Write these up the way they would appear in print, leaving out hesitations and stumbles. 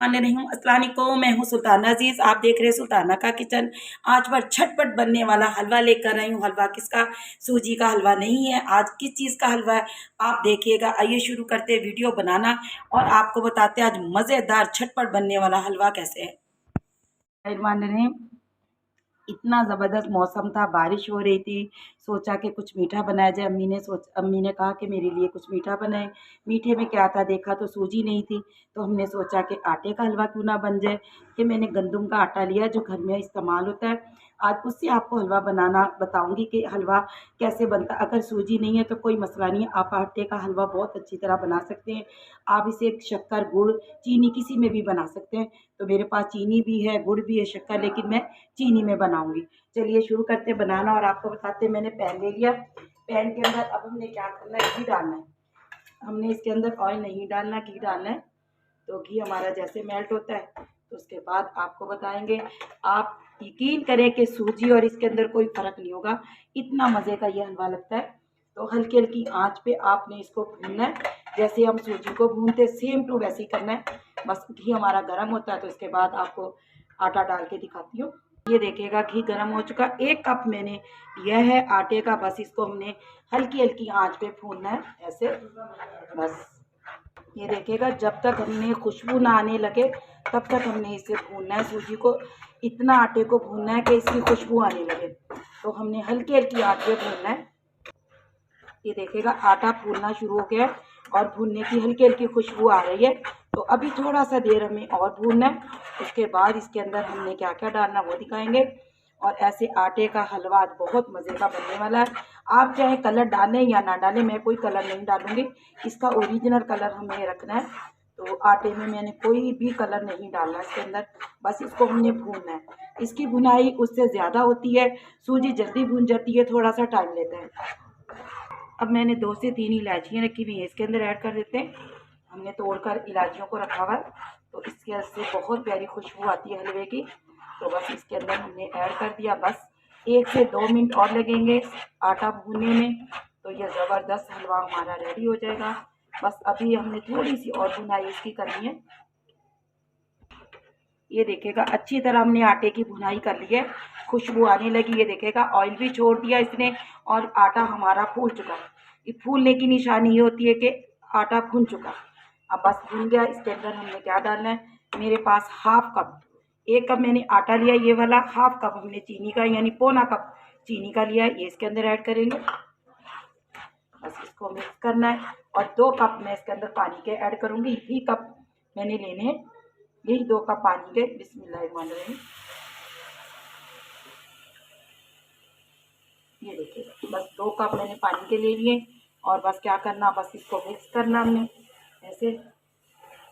अस्सलाम वालेकुम, मैं हूँ सुल्ताना अजीज़। आप देख रहे हैं सुल्ताना का किचन। आज पर झटपट बनने वाला हलवा लेकर आई हूँ। हलवा किसका? सूजी का हलवा नहीं है। आज किस चीज़ का हलवा है आप देखिएगा। आइए शुरू करते हैं वीडियो बनाना और आपको बताते हैं आज मज़ेदार झटपट बनने वाला हलवा कैसे है। इतना ज़बरदस्त मौसम था, बारिश हो रही थी, सोचा कि कुछ मीठा बनाया जाए। अम्मी ने कहा कि मेरे लिए कुछ मीठा बनाएँ। मीठे में क्या था देखा तो सूजी नहीं थी, तो हमने सोचा कि आटे का हलवा क्यों ना बन जाए। कि मैंने गंदम का आटा लिया जो घर में इस्तेमाल होता है। आज उससे आपको हलवा बनाना बताऊँगी कि हलवा कैसे बनता है। अगर सूजी नहीं है तो कोई मसला नहीं है, आप आटे का हलवा बहुत अच्छी तरह बना सकते हैं। आप इसे शक्कर, गुड़, चीनी किसी में भी बना सकते हैं। तो मेरे पास चीनी भी है, गुड़ भी है, शक्कर, लेकिन मैं चीनी में बनाऊँगी। चलिए शुरू करते हैं बनाना और आपको बताते हैं। मैंने पैन ले लिया। पैन के अंदर अब हमने क्या करना है, घी डालना है। हमने इसके अंदर ऑयल नहीं डालना, घी डालना है। तो घी हमारा जैसे मेल्ट होता है तो उसके बाद आपको बताएंगे। आप यकीन करें कि सूजी और इसके अंदर कोई फ़र्क नहीं होगा, इतना मज़े का ये हलवा लगता है। तो हल्की हल्की आंच पे आपने इसको भूनना है, जैसे हम सूजी को भूनते सेम टू वैसे ही करना है। बस घी हमारा गर्म होता है तो इसके बाद आपको आटा डाल के दिखाती हूँ। ये देखिएगा घी गर्म हो चुका। 1 कप मैंने लिया है आटे का। बस इसको हमने हल्की हल्की आंच पे भूनना है ऐसे। बस ये देखिएगा जब तक हमने खुशबू ना आने लगे तब तक हमने इसे भूनना है। सूजी को इतना आटे को भूनना है कि इसकी खुशबू आने लगे। तो हमने हल्की हल्की आंच पे भूनना है। ये देखिएगा आटा फूलना शुरू हो गया है और भूनने की हल्की हल्की खुशबू आ रही है। तो अभी थोड़ा सा देर हमें और भूनना है। उसके बाद इसके अंदर हमने क्या क्या डालना वो दिखाएंगे। और ऐसे आटे का हलवा आज बहुत मज़े का बनने वाला है। आप चाहे कलर डालें या ना डालें, मैं कोई कलर नहीं डालूंगी। इसका ओरिजिनल कलर हमें रखना है। तो आटे में मैंने कोई भी कलर नहीं डालना इसके अंदर। बस इसको हमने भूनना है। इसकी भुनाई उससे ज़्यादा होती है। सूजी जल्दी भून जाती है, थोड़ा सा टाइम लेता है। अब मैंने 2 से 3 इलायचियाँ रखी हुई हैं, इसके अंदर ऐड कर देते हैं। हमने तोड़कर इलायचियों को रखा हुआ है तो इसके से बहुत प्यारी खुशबू आती है हलवे की। तो बस इसके अंदर हमने ऐड कर दिया। बस 1 से 2 मिनट और लगेंगे आटा भूनने में, तो यह ज़बरदस्त हलवा हमारा रेडी हो जाएगा। बस अभी हमने थोड़ी सी और भुनाई इसकी करनी है। ये देखिएगा अच्छी तरह हमने आटे की भुनाई कर ली है, खुशबू आने लगी। ये देखिएगा ऑयल भी छोड़ दिया इसने और आटा हमारा फूल चुका है। ये फूलने की निशानी ये होती है कि आटा भुन चुका। अब बस भुन गया। इसके अंदर हमने क्या डालना है, मेरे पास हाफ कप, 1 कप मैंने आटा लिया ये वाला, हाफ कप हमने चीनी का यानी पौना कप चीनी का लिया है, ये इसके अंदर ऐड करेंगे। बस इसको मिक्स करना है और 2 कप मैं इसके अंदर पानी के ऐड करूँगी। यही कप मैंने लेने हैं, यही 2 कप पानी के। बिस्मिल्लाहिर्रहमानिर्रहीम। ये देखिए बस 2 कप मैंने पानी के ले लिए और बस क्या करना, बस इसको मिक्स करना हमने ऐसे।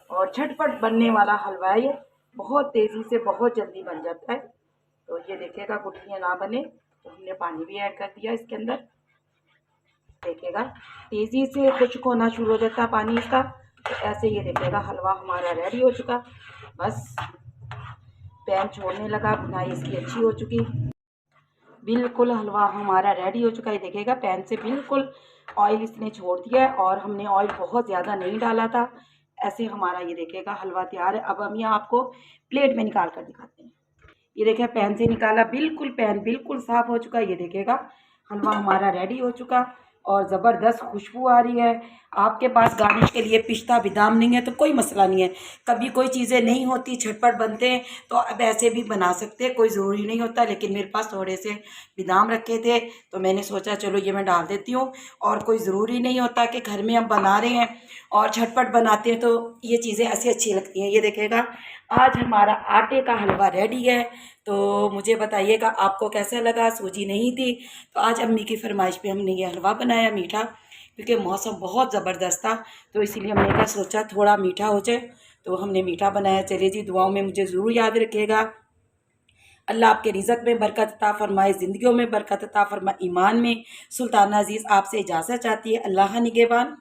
और झटपट बनने वाला हलवा है ये, बहुत तेज़ी से बहुत जल्दी बन जाता है। तो ये देखिएगा गुठलियाँ ना बने। तो हमने पानी भी ऐड कर दिया इसके अंदर। देखिएगा तेज़ी से खुश्क होना शुरू हो जाता है पानी इसका। तो ऐसे ये देखिएगा हलवा हमारा रेडी हो चुका। बस पैन छोड़ने लगा, भुनाई इसकी अच्छी हो चुकी, बिल्कुल हलवा हमारा रेडी हो चुका है। देखिएगा पैन से बिल्कुल ऑयल इसने छोड़ दिया है और हमने ऑयल बहुत ज़्यादा नहीं डाला था। ऐसे हमारा ये देखिएगा हलवा तैयार है। अब हम ये आपको प्लेट में निकाल कर दिखाते हैं। ये देखिए पैन से निकाला, बिल्कुल पैन बिल्कुल साफ़ हो चुका है। ये देखिएगा हलवा हमारा रेडी हो चुका और ज़बरदस्त खुशबू आ रही है। आपके पास गार्निश के लिए पिस्ता बादाम नहीं है तो कोई मसला नहीं है। कभी कोई चीज़ें नहीं होती, झटपट बनते हैं तो अब ऐसे भी बना सकते हैं, कोई ज़रूरी नहीं होता। लेकिन मेरे पास थोड़े से बादाम रखे थे तो मैंने सोचा चलो ये मैं डाल देती हूँ। और कोई ज़रूरी नहीं होता कि घर में हम बना रहे हैं और झटपट बनाते हैं तो ये चीज़ें ऐसी अच्छी लगती हैं। ये देखिएगा आज हमारा आटे का हलवा रेडी है। तो मुझे बताइएगा आपको कैसा लगा। सूजी नहीं थी तो आज अम्मी की फरमाइश पे हमने ये हलवा बनाया मीठा, क्योंकि मौसम बहुत ज़बरदस्त था तो इसीलिए हमने क्या सोचा थोड़ा मीठा हो जाए तो हमने मीठा बनाया। चलिए जी, दुआओं में मुझे ज़रूर याद रखिएगा। अल्लाह आपके रिज़्क़ में बरकत अता फ़रमाए, ज़िंदगियों में बरकत अता फ़रमाए, ईमान में। सुल्ताना अज़ीज़ आपसे इजाज़त चाहती है। अल्लाह निगहबान।